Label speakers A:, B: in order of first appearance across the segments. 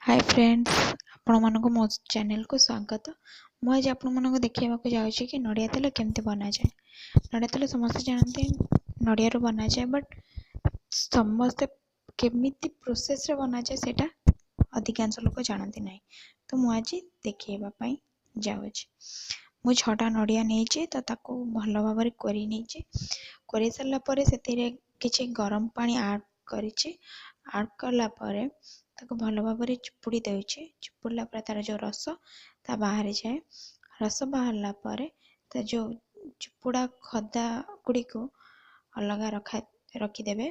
A: Hi friends आपण मानको मो चैनल को स्वागत। मु आज आपण मानको देखियाको जाउछि कि नडिया तेल केमते बना जाए। नडिया तेल समस्त जानते नडिया रो बना जाए, बट समस्त केमिति प्रोसेस रे बना जाए सेटा अधिकांश लोक जानते नहीं। तो मु आज देखिबा पई जाउछि। मु 6टा नडिया नेछि, तो ताको भलो भाबरे कोरि नेछि। कोरि सरला परे सेतिरे किछि गरम पानी ऐड करिछि। ऐड करला परे ताको भलो भाबरे चिपुड़ी देउछि। चिपुड़ला परे तार जो रस ता बाहर जाए। रस बाहरला परे ता जो चिपुड़ा खदा गुड़ी को अलग रखी देबे।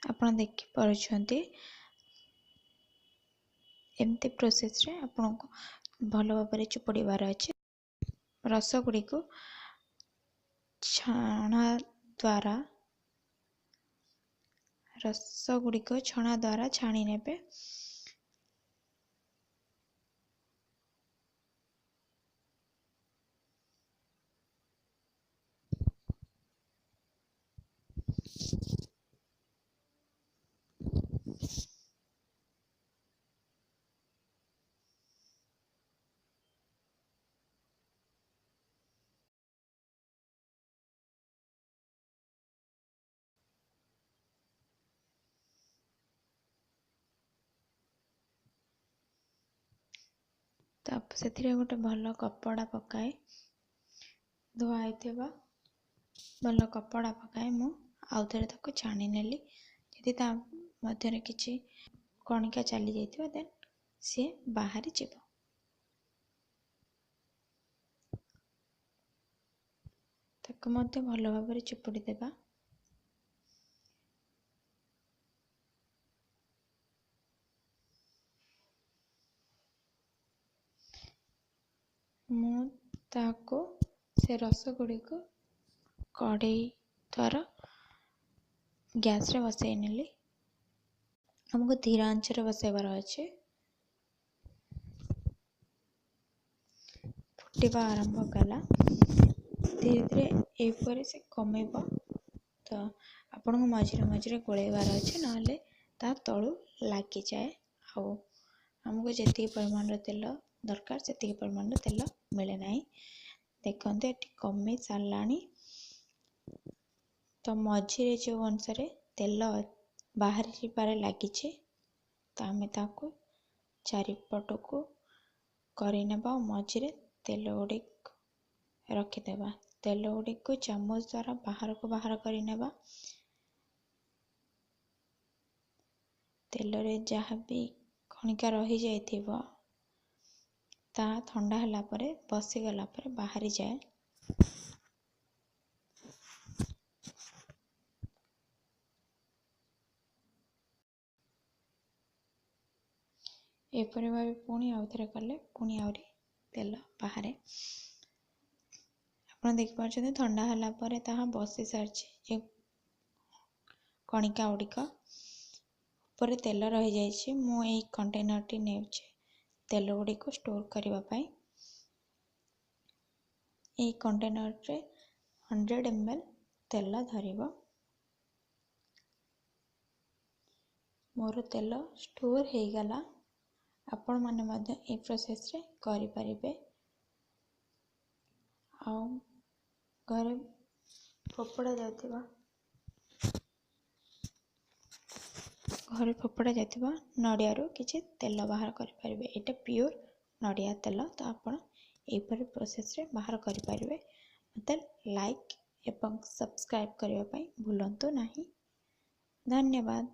A: आपण देखि पारुछंती एमती प्रोसेस रे आपण को भलो भाबरे चिपुड़ी बार अछि। रस गुड़ी को छाणा द्वारा रस गुड़ी को छणा द्वारा छाणी नेबे। तब से गोटे भल कपड़ा पकाए धुआई भल कपड़ा पकाए मु आउ थे ताको छाणी नेली। यदि ता मध्य किछि कणिका चली जाइथिबा देन सी बाहरी जीव। ताको मध्य भल भाबरे चिपुड़ी देबा। मु ताको से रस गुड़ी को कढ़ई द्वारा गैस रे बसई नेली। हमको धीर आंच रे बसैबार अछि। फुटिबा आरंभ कला धीरे धीरे एपरे से कमेबो। तो आपण को मझिरे मझिरे गोळेबार अछि, नहले ता तळु लागी जाए। आ हमको जेतिकी परिमाण रो तेल दरकार सेतिकी परिमाण रो तेल मिले नाही। देखंते एटी कमे सारलाणी। तो मझिरे जो अनुसार तेल बाहर जीवारे लागी छे, तो आमे ताको चारिपट को करी नेबा। मझिरे तेल गुड़ी रखिदेबा। तेल गुड़ी को चामच द्वारा बाहर को बाहर करी नेबा। तेल रे जहाँ भी कणिका रही जाइथिबो ता ठंडा हला परे बसी गला परे बाहरी जाए। एपरे भाबे पुणी आउथरे कले पुणी आउरी तेल बाहरे। आपण देख पाछन ठंडा हला परे ताहा बसी सारछि। जे कणिका उडिका ऊपर तेल रही जाइछि। मु एई कंटेनर टी नेउछि तेल गुडी को स्टोर करबा पई। एई कंटेनर रे 100 ml तेल धरिबो। मोर तेल स्टोर हे गला। आपण माने मध्य ए प्रोसेस रे करि परिबे। आ घरे फोपड़ा जाथिबा नडिया रो किछि तेल बाहर करि परिबे। एटा प्योर नडिया तेल। तो आपण एपरि प्रोसेस रे बाहर करि परिबे। मते लाइक एवं सब्सक्राइब करिवा पई भूलंतु नाही। धन्यवाद।